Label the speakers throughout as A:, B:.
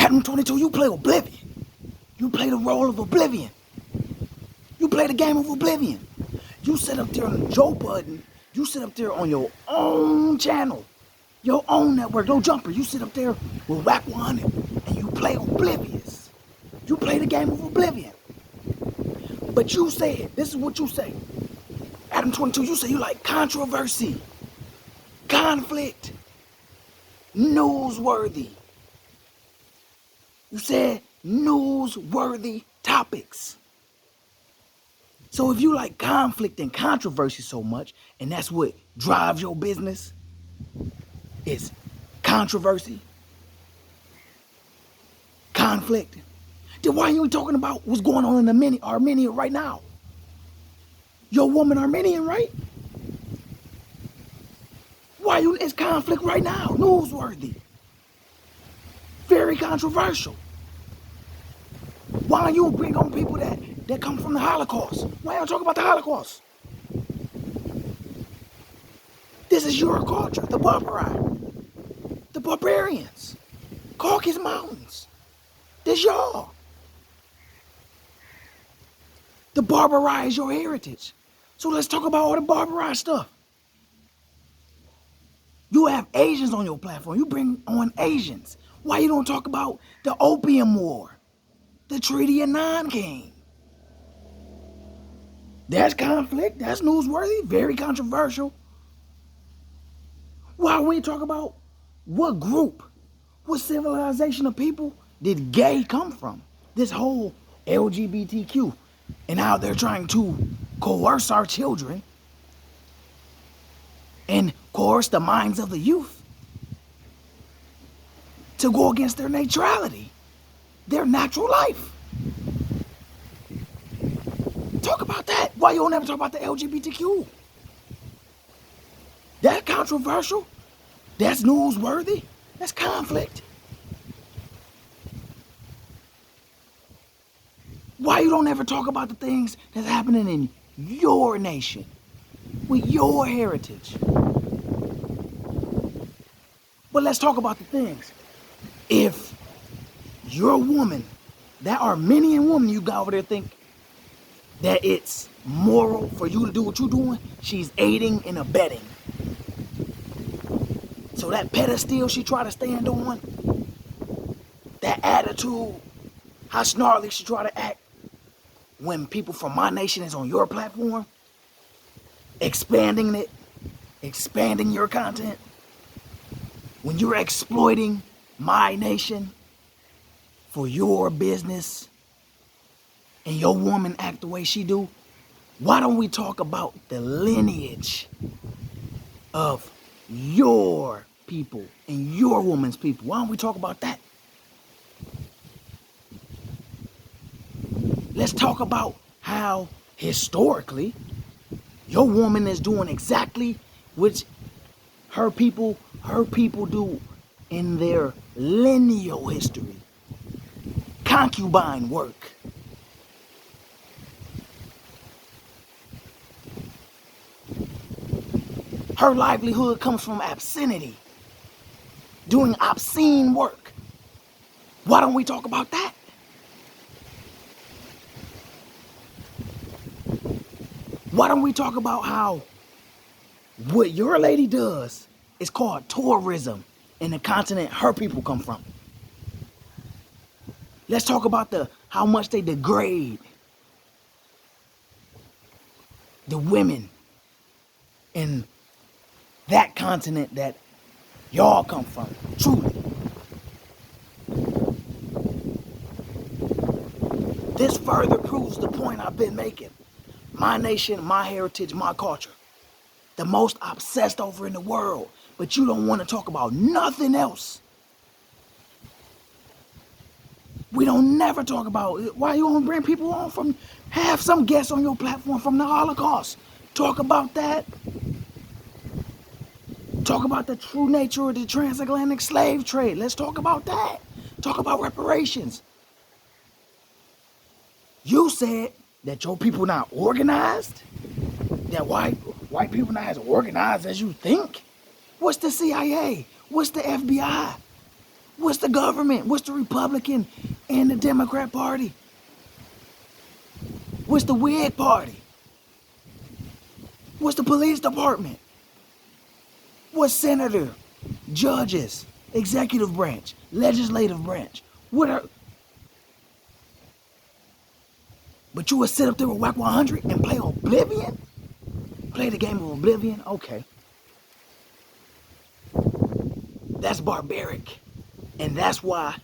A: Adam22, you play Oblivion. You play the role of Oblivion. You play the game of Oblivion. You sit up there on Joe Budden. You sit up there on your own channel, your own network, no jumper. You sit up there with Wack 100 and you play Oblivious. You play the game of Oblivion. But you said, this is what you say. Adam22, you say you like controversy, conflict, newsworthy. You said newsworthy topics. So if you like conflict and controversy so much, and that's what drives your business, is controversy, conflict, then why are you talking about what's going on in Armenia right now? Your woman Armenian, right? Why you, it's conflict right now, newsworthy, very controversial. Why don't you bring on people that come from the Holocaust? Why don't you talk about the Holocaust? This is your culture, the Barbari, the barbarians, Caucasus Mountains. This y'all. The Barbari is your heritage. So let's talk about all the Barbari stuff. You have Asians on your platform. You bring on Asians. Why you don't talk about the Opium War? The Treaty of Nanking. That's conflict. That's newsworthy. Very controversial. Why we talk about what group, what civilization of people did gay come from? This whole LGBTQ and how they're trying to coerce our children and coerce the minds of the youth to go against their naturality, their natural life. Talk about that. Why you don't ever talk about the LGBTQ? That's controversial. That's newsworthy. That's conflict. Why you don't ever talk about the things that's happening in your nation, with your heritage? But let's talk about the things. If your woman, that Armenian woman you got over there, think that it's moral for you to do what you're doing, she's aiding and abetting. So that pedestal she try to stand on, that attitude, how snarly she try to act when people from my nation is on your platform, expanding it, expanding your content, when you're exploiting my nation for your business and your woman act the way she do, why don't we talk about the lineage of your people and your woman's people? Why don't we talk about that? Let's talk about how historically your woman is doing exactly what her people do in their lineal history. Concubine work. Her livelihood comes from obscenity, doing obscene work. Why don't we talk about that? Why don't we talk about how what your lady does is called tourism in the continent her people come from? Let's talk about how much they degrade the women in that continent that y'all come from, truly. This further proves the point I've been making. My nation, my heritage, my culture. The most obsessed over in the world, but you don't want to talk about nothing else. We don't never talk about why you don't bring people on from, have some guests on your platform from the Holocaust. Talk about that. Talk about the true nature of the transatlantic slave trade. Let's talk about that. Talk about reparations. You said that your people not organized? That white people not as organized as you think? What's the CIA? What's the FBI? What's the government? What's the Republican and the Democrat Party? What's the Whig Party? What's the police department? What's senator, judges, executive branch, legislative branch? What are... But you would sit up there with Wack 100 and play Oblivion? Play the game of Oblivion? Okay. That's barbaric. And that's why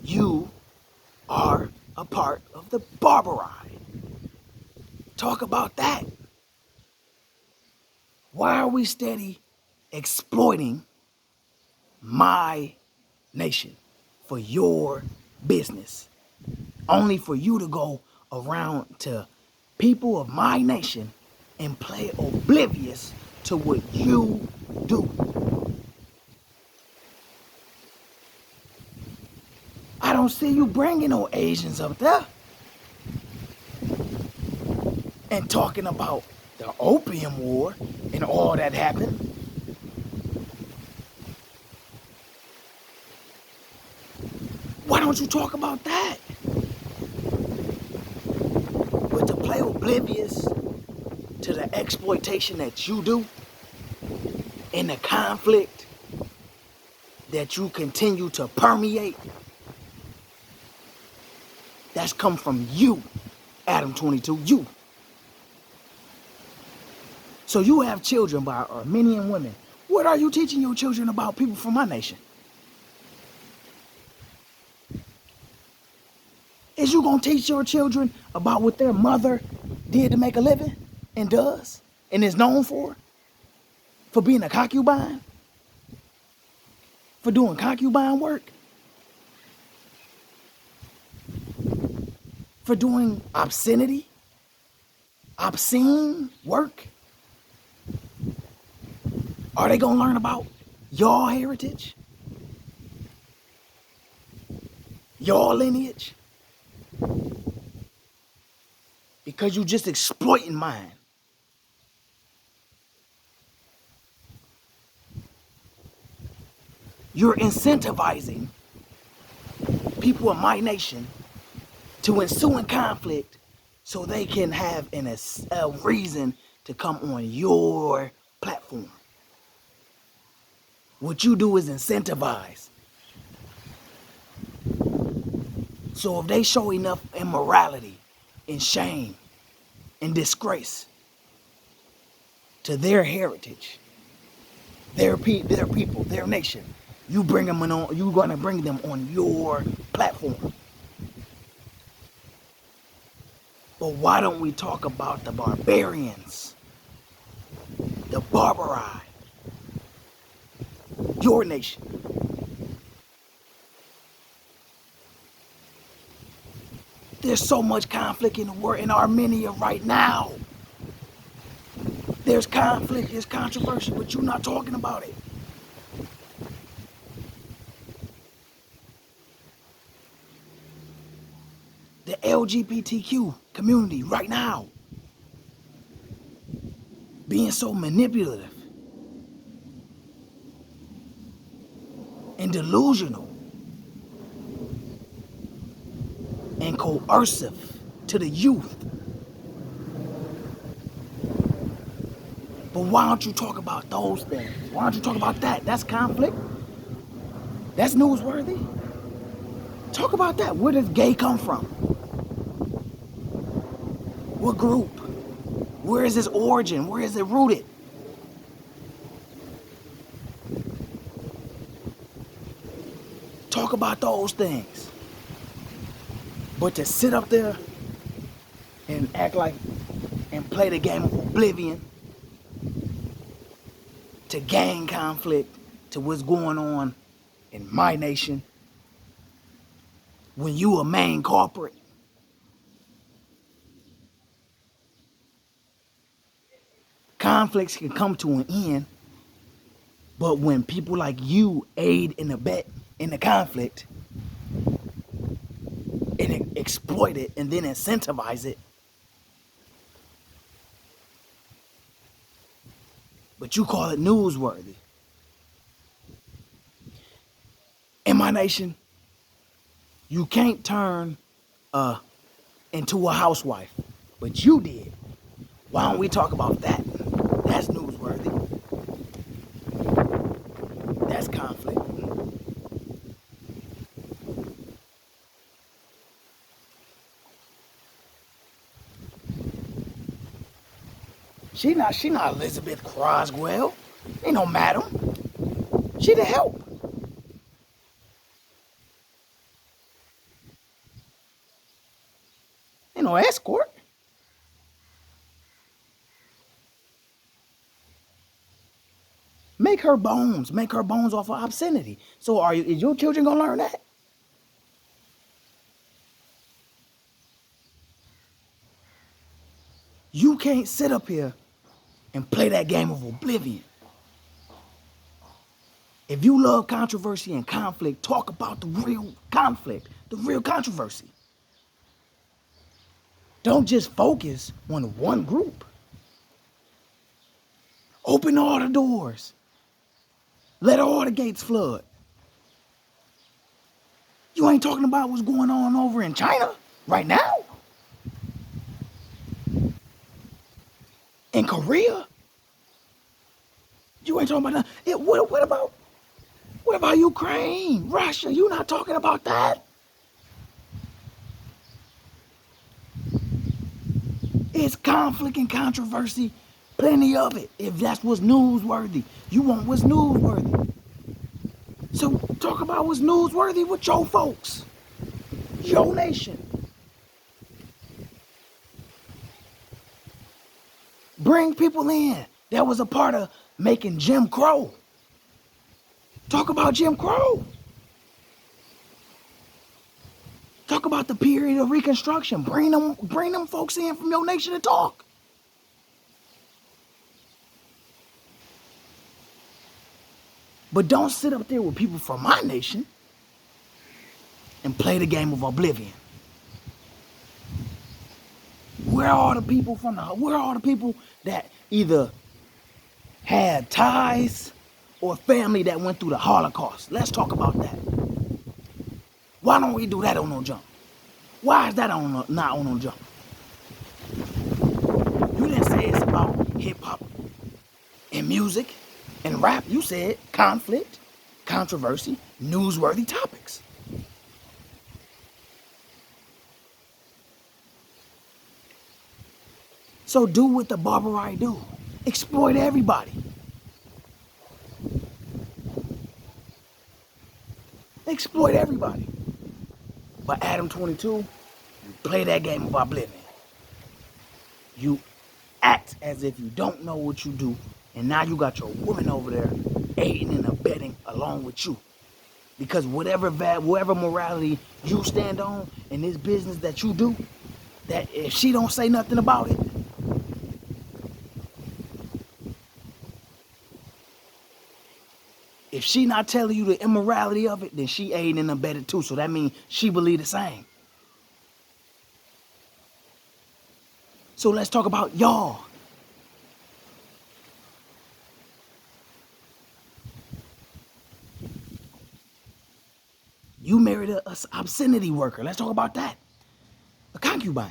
A: you are a part of the Barbaride. Talk about that. Why are we steady exploiting my nation for your business? Only for you to go around to people of my nation and play oblivious to what you do. I don't see you bringing no Asians up there and talking about the Opium War and all that happened. Why don't you talk about that? But to play oblivious to the exploitation that you do and the conflict that you continue to permeate, that's come from you, Adam22, you. So you have children by Armenian women. What are you teaching your children about people from my nation? Is you gonna teach your children about what their mother did to make a living and does and is known for being a concubine, for doing concubine work, for doing obscene work? Are they gonna learn about your heritage, your lineage? Because you just exploiting mine. You're incentivizing people of my nation to ensue in conflict so they can have a reason to come on your platform. What you do is incentivize. So if they show enough immorality and shame and disgrace to their heritage, their people, their nation, you're gonna bring them on your platform. But why don't we talk about the barbarians, the Barbaride, your nation? There's so much conflict in the world, in Armenia right now. There's conflict, there's controversy, but you're not talking about it. The LGBTQ community right now being so manipulative and delusional and coercive to the youth. But why don't you talk about those things? Why don't you talk about that? That's conflict. That's newsworthy. Talk about that. Where does gay come from? What group? Where is its origin? Where is it rooted? Talk about those things. But to sit up there and act like and play the game of oblivion to gang conflict, to what's going on in my nation, when you a main corporate, conflicts can come to an end, but when people like you aid and abet in the conflict and exploit it and then incentivize it, but you call it newsworthy. In my nation, you can't turn into a housewife, but you did. Why don't we talk about that? That's newsworthy. That's conflict. She not Elizabeth Croswell. Ain't no madam. She the help. Ain't no escort. Make her bones off of obscenity. So is your children gonna learn that? You can't sit up here and play that game of oblivion. If you love controversy and conflict, talk about the real conflict, the real controversy. Don't just focus on one group. Open all the doors. Let all the gates flood. You ain't talking about what's going on over in China right now? In Korea? You ain't talking about that. What about Ukraine, Russia? You not talking about that? It's conflict and controversy, plenty of it. If that's what's newsworthy, you want what's newsworthy. So talk about what's newsworthy with your folks, your nation. Bring people in that was a part of making Jim Crow. Talk about Jim Crow. Talk about the period of Reconstruction. Bring them folks in from your nation to talk. But don't sit up there with people from my nation and play the game of oblivion. Where are all the people that either had ties or family that went through the Holocaust? Let's talk about that. Why don't we do that on no jump? Why is that not on no jump? You didn't say it's about hip hop and music and rap. You said conflict, controversy, newsworthy topics. So do what the Barbari do. Exploit everybody. Exploit everybody. But Adam22, you play that game of oblivion. You act as if you don't know what you do, and now you got your woman over there aiding and abetting along with you. Because whatever morality you stand on in this business that you do, that if she don't say nothing about it, if she not telling you the immorality of it, then she aiding and abetting too. So that means she believe the same. So let's talk about y'all. You married a obscenity worker. Let's talk about that. A concubine.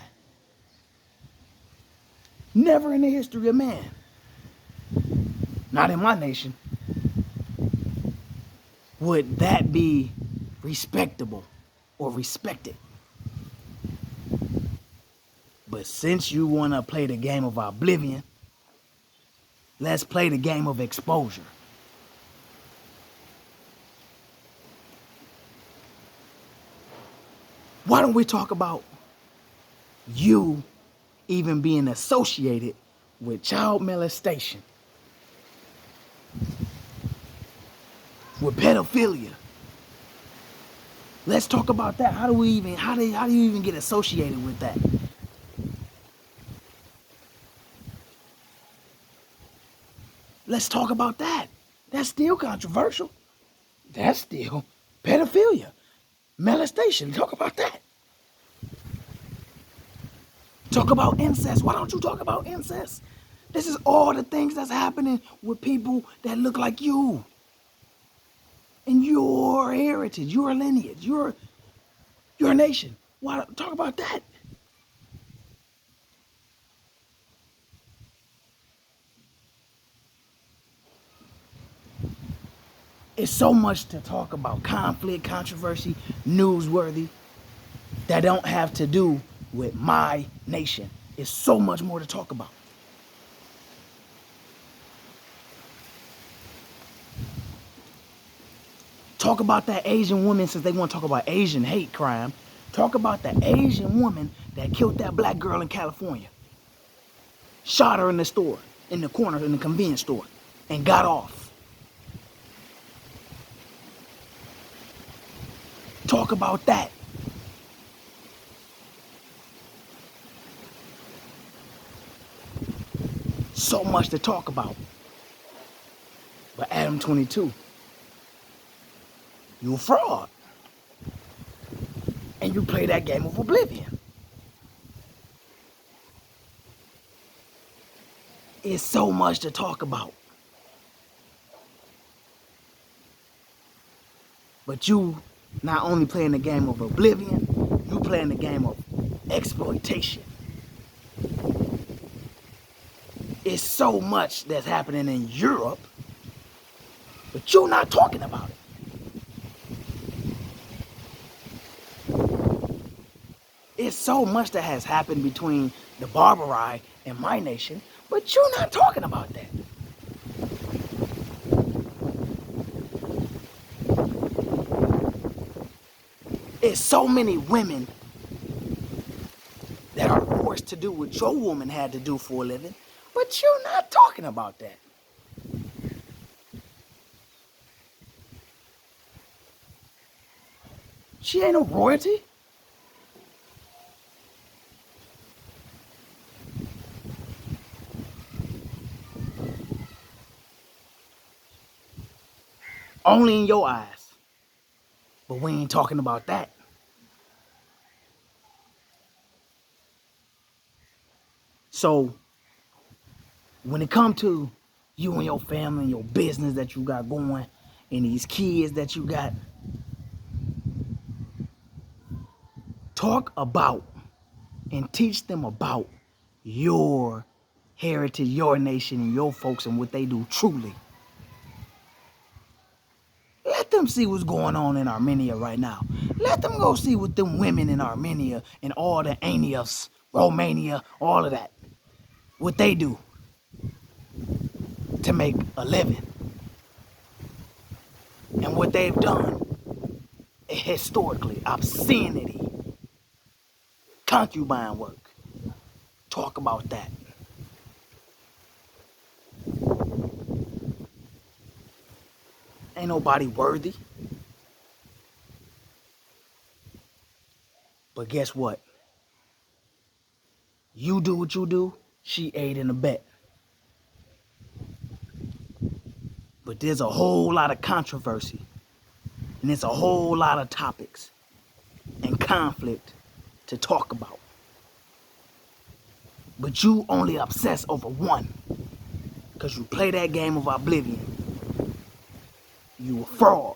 A: Never in the history of man, not in my nation, would that be respectable or respected. But since you want to play the game of oblivion, let's play the game of exposure. Why don't we talk about you even being associated with child molestation, with pedophilia? Let's talk about that. How do you even get associated with that? Let's talk about that. That's still controversial. That's still pedophilia, molestation. Talk about that. Talk about incest. Why don't you talk about incest? This is all the things that's happening with people that look like you. in your heritage, your lineage, your nation. Why talk about that? It's so much to talk about, conflict, controversy, newsworthy, that don't have to do with my nation. It's so much more to talk about. Talk about that Asian woman, since they want to talk about Asian hate crime. Talk about the Asian woman that killed that black girl in California. Shot her in the store, in the corner, in the convenience store, and got off. Talk about that. So much to talk about. But Adam22, you a fraud. And you play that game of oblivion. It's so much to talk about. But you not only playing the game of oblivion, you playing the game of exploitation. It's so much that's happening in Europe, but you're not talking about it. It's so much that has happened between the Barbari and my nation, but you're not talking about that. It's so many women that are forced to do what your woman had to do for a living, but you're not talking about that. She ain't no royalty. Only in your eyes. But we ain't talking about that. So, when it comes to you and your family and your business that you got going and these kids that you got, talk about and teach them about your heritage, your nation, and your folks and what they do truly. Let them see what's going on in Armenia right now. Let them go see what them women in Armenia and all the Anias, Romania, all of that, what they do to make a living. And what they've done historically, obscenity, concubine work. Talk about that. Ain't nobody worthy. But guess what? You do what you do, she aid in a bet. But there's a whole lot of controversy. And there's a whole lot of topics and conflict to talk about. But you only obsess over one. Because you play that game of oblivion. You a fraud.